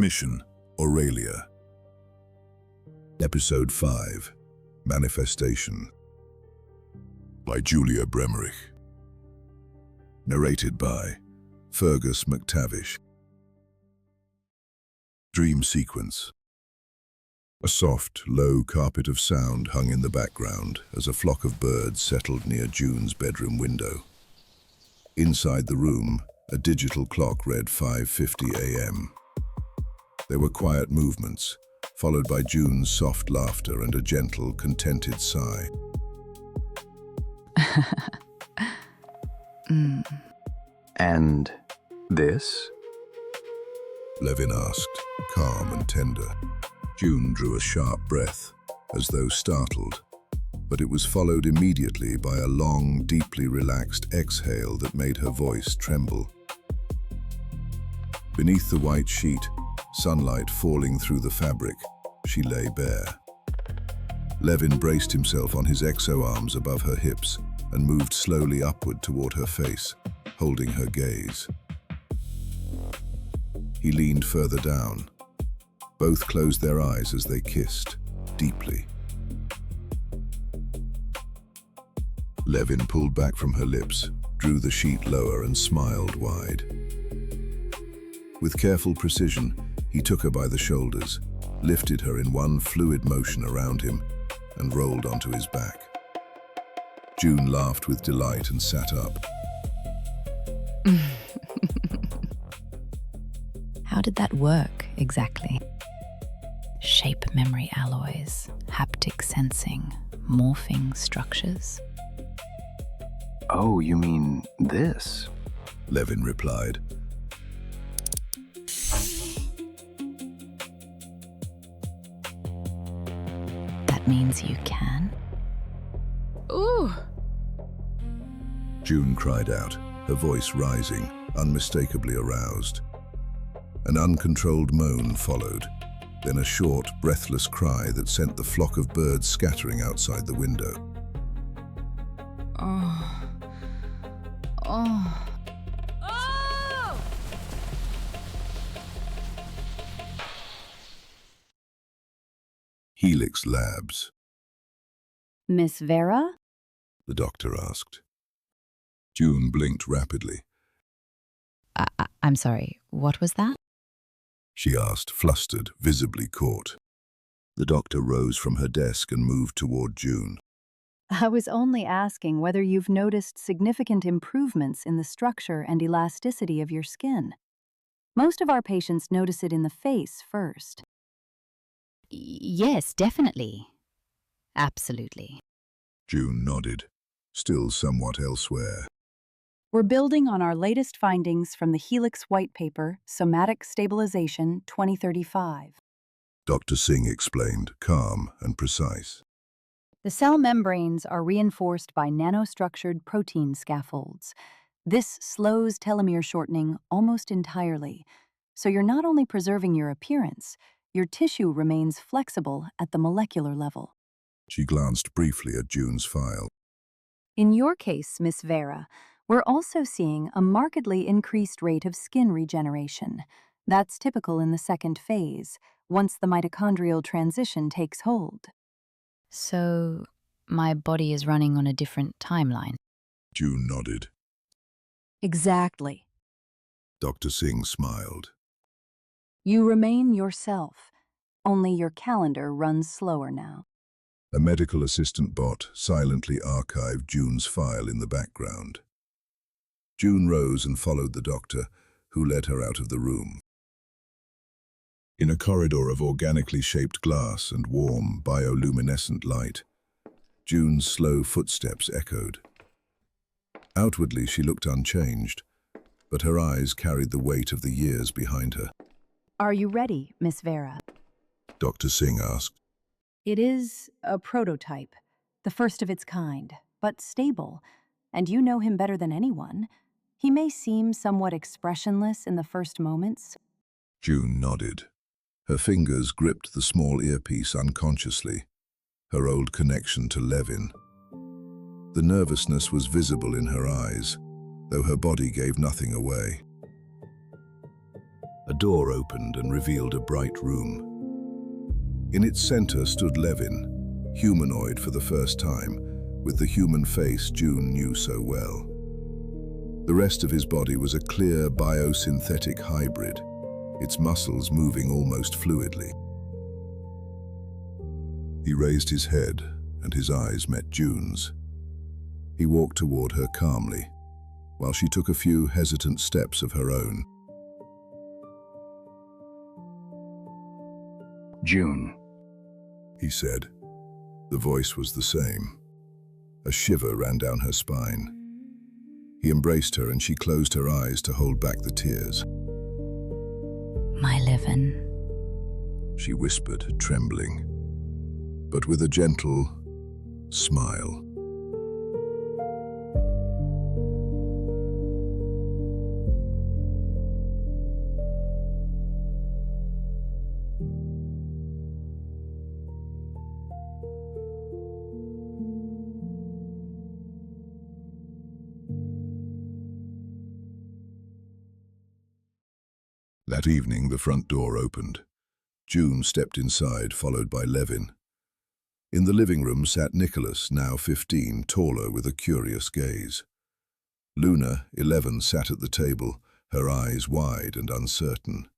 Mission, Aurelia. Episode 5, Manifestation. By Julia Bremerich. Narrated by Fergus MacTavish. Dream sequence. A soft, low carpet of sound hung in the background as a flock of birds settled near June's bedroom window. Inside the room, a digital clock read 5:50 a.m. There were quiet movements, followed by June's soft laughter and a gentle, contented sigh. And this? Levin asked, calm and tender. June drew a sharp breath, as though startled, but it was followed immediately by a long, deeply relaxed exhale that made her voice tremble. Beneath the white sheet, sunlight falling through the fabric, she lay bare. Levin braced himself on his exo-arms above her hips and moved slowly upward toward her face, holding her gaze. He leaned further down. Both closed their eyes as they kissed, deeply. Levin pulled back from her lips, drew the sheet lower and smiled wide. With careful precision, he took her by the shoulders, lifted her in one fluid motion around him, and rolled onto his back. June laughed with delight and sat up. How did that work, exactly? Shape memory alloys, haptic sensing, morphing structures. Oh, you mean this? Levin replied. That means you can? Ooh! June cried out, her voice rising, unmistakably aroused. An uncontrolled moan followed, then a short, breathless cry that sent the flock of birds scattering outside the window. Oh. Oh. Oh! ElevenLabs. Miss Veyra? The doctor asked. June blinked rapidly. I'm sorry, what was that? She asked, flustered, visibly caught. The doctor rose from her desk and moved toward June. I was only asking whether you've noticed significant improvements in the structure and elasticity of your skin. Most of our patients notice it in the face first. Yes, definitely. Absolutely. June nodded, still somewhat elsewhere. We're building on our latest findings from the Helix White Paper, Somatic Stabilization 2035. Dr. Singh explained, calm and precise. The cell membranes are reinforced by nanostructured protein scaffolds. This slows telomere shortening almost entirely, so you're not only preserving your appearance, your tissue remains flexible at the molecular level. She glanced briefly at June's file. In your case, Miss Veyra, we're also seeing a markedly increased rate of skin regeneration. That's typical in the second phase, once the mitochondrial transition takes hold. So, my body is running on a different timeline. June nodded. Exactly. Dr. Singh smiled. You remain yourself, only your calendar runs slower now. A medical assistant bot silently archived June's file in the background. June rose and followed the doctor, who led her out of the room. In a corridor of organically shaped glass and warm, bioluminescent light, June's slow footsteps echoed. Outwardly, she looked unchanged, but her eyes carried the weight of the years behind her. Are you ready, Miss Veyra? Dr. Singh asked. It is a prototype, the first of its kind, but stable, and you know him better than anyone. He may seem somewhat expressionless in the first moments. June nodded. Her fingers gripped the small earpiece unconsciously, her old connection to Levin. The nervousness was visible in her eyes, though her body gave nothing away. A door opened and revealed a bright room. In its center stood Levin, humanoid for the first time, with the human face June knew so well. The rest of his body was a clear biosynthetic hybrid, its muscles moving almost fluidly. He raised his head, and his eyes met June's. He walked toward her calmly, while she took a few hesitant steps of her own. June. He said. The voice was the same. A shiver ran down her spine. He embraced her and she closed her eyes to hold back the tears. My Levin. She whispered, trembling, but with a gentle smile. That evening, the front door opened. June stepped inside, followed by Levin. In the living room sat Nicholas, now 15, taller with a curious gaze. Luna, 11, sat at the table, her eyes wide and uncertain.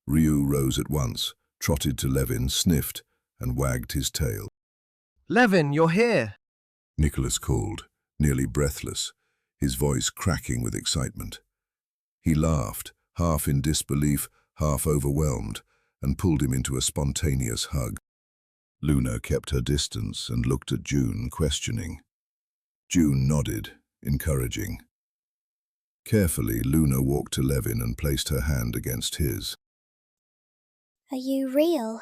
Ryu rose at once, trotted to Levin, sniffed, and wagged his tail. Levin, you're here! Nicholas called, nearly breathless, his voice cracking with excitement. He laughed, half in disbelief, half overwhelmed, and pulled him into a spontaneous hug. Luna kept her distance and looked at June, questioning. June nodded, encouraging. Carefully, Luna walked to Levin and placed her hand against his. Are you real?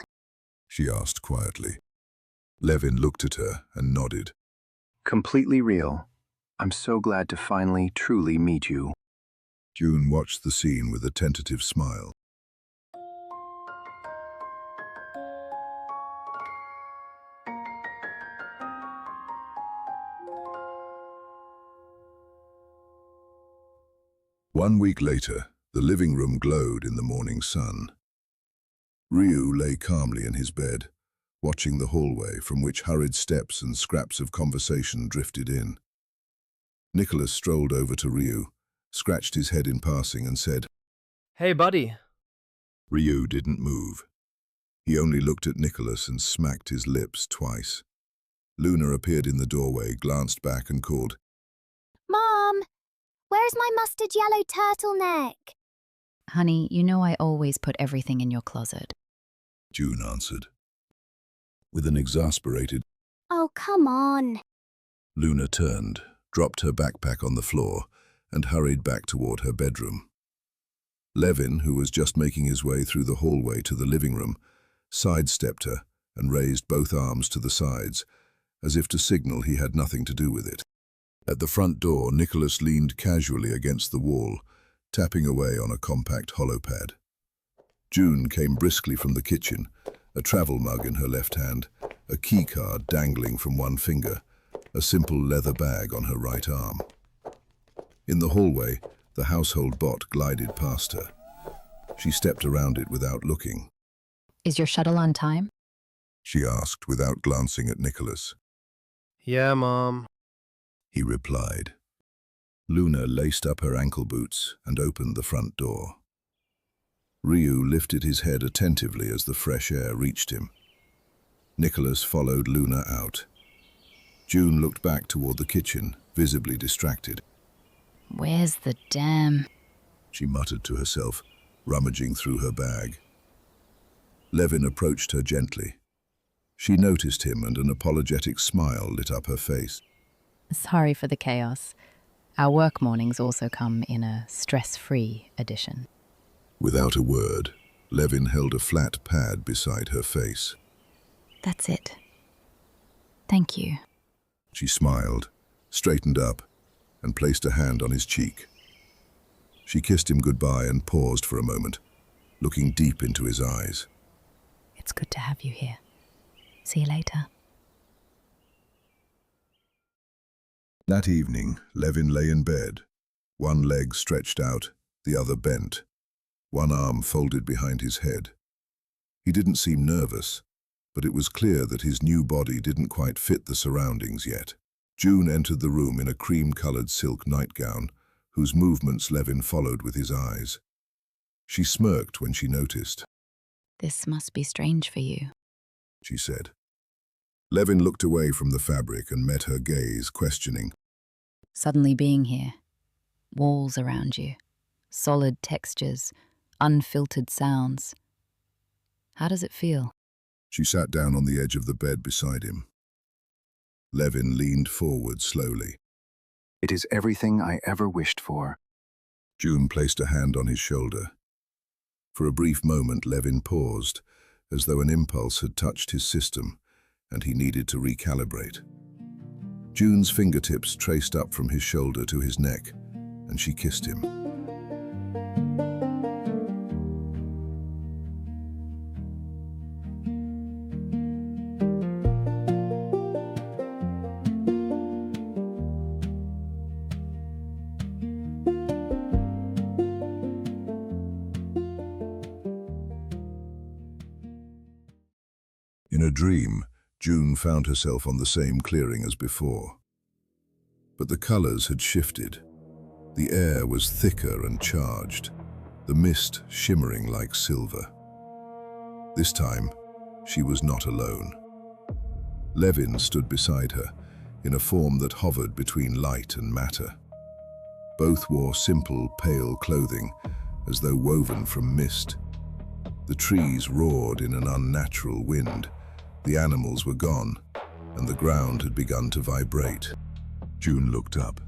She asked quietly. Levin looked at her and nodded. Completely real. I'm so glad to finally, truly meet you. June watched the scene with a tentative smile. One week later, the living room glowed in the morning sun. Ryu lay calmly in his bed, watching the hallway from which hurried steps and scraps of conversation drifted in. Nicholas strolled over to Ryu, scratched his head in passing and said, Hey, buddy. Ryu didn't move. He only looked at Nicholas and smacked his lips twice. Luna appeared in the doorway, glanced back and called, Mom, where's my mustard yellow turtleneck? Honey, you know I always put everything in your closet. June answered. With an exasperated, Oh, come on. Luna turned, dropped her backpack on the floor, and hurried back toward her bedroom. Levin, who was just making his way through the hallway to the living room, sidestepped her and raised both arms to the sides, as if to signal he had nothing to do with it. At the front door, Nicholas leaned casually against the wall, tapping away on a compact hollow pad. June came briskly from the kitchen, a travel mug in her left hand, a key card dangling from one finger, a simple leather bag on her right arm. In the hallway, the household bot glided past her. She stepped around it without looking. Is your shuttle on time? She asked without glancing at Nicholas. Yeah, Mom. He replied. Luna laced up her ankle boots and opened the front door. Ryu lifted his head attentively as the fresh air reached him. Nicholas followed Luna out. June looked back toward the kitchen, visibly distracted. Where's the damn... She muttered to herself, rummaging through her bag. Levin approached her gently. She noticed him and an apologetic smile lit up her face. Sorry for the chaos. Our work mornings also come in a stress-free edition. Without a word, Levin held a flat pad beside her face. That's it. Thank you. She smiled, straightened up, and placed a hand on his cheek. She kissed him goodbye and paused for a moment, looking deep into his eyes. It's good to have you here. See you later. That evening, Levin lay in bed, one leg stretched out, the other bent. one arm folded behind his head. He didn't seem nervous, but it was clear that his new body didn't quite fit the surroundings yet. June entered the room in a cream-colored silk nightgown, whose movements Levin followed with his eyes. She smirked when she noticed. This must be strange for you. She said. Levin looked away from the fabric and met her gaze, questioning. Suddenly being here. Walls around you. Solid textures. Unfiltered sounds. How does it feel? She sat down on the edge of the bed beside him. Levin leaned forward slowly. It is everything I ever wished for. June placed a hand on his shoulder. For a brief moment, Levin paused, as though an impulse had touched his system, and he needed to recalibrate. June's fingertips traced up from his shoulder to his neck, and she kissed him. In a dream, June found herself on the same clearing as before. But the colors had shifted. The air was thicker and charged, the mist shimmering like silver. This time, she was not alone. Levin stood beside her, in a form that hovered between light and matter. Both wore simple, pale clothing, as though woven from mist. The trees roared in an unnatural wind. The animals were gone, and the ground had begun to vibrate. June looked up.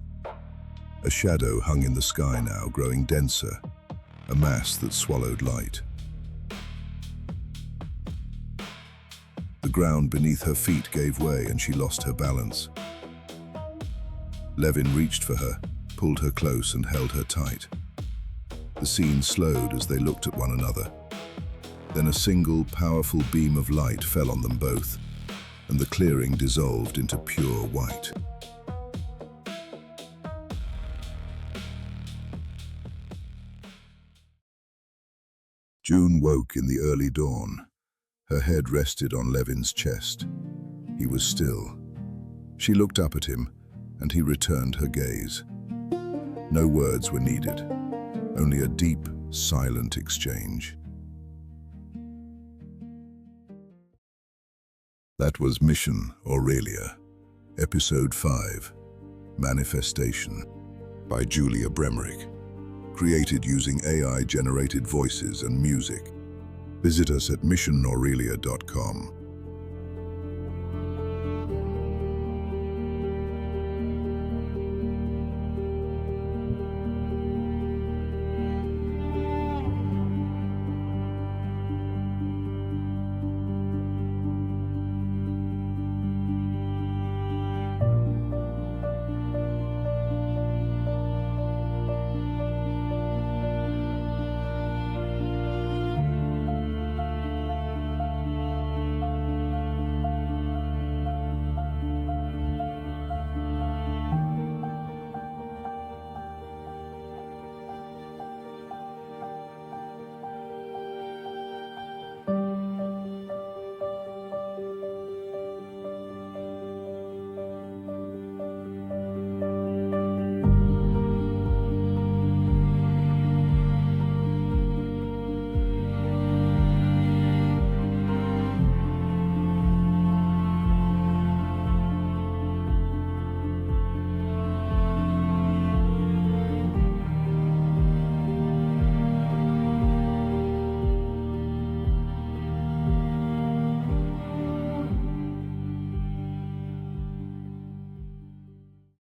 A shadow hung in the sky now, growing denser, a mass that swallowed light. The ground beneath her feet gave way and she lost her balance. Levin reached for her, pulled her close and held her tight. The scene slowed as they looked at one another. Then a single, powerful beam of light fell on them both, and the clearing dissolved into pure white. June woke in the early dawn. Her head rested on Levin's chest. He was still. She looked up at him, and he returned her gaze. No words were needed, only a deep, silent exchange. That was Mission Aurelia, Episode 5, Manifestation, by Julia Bremerich, created using AI-generated voices and music. Visit us at missionaurelia.com.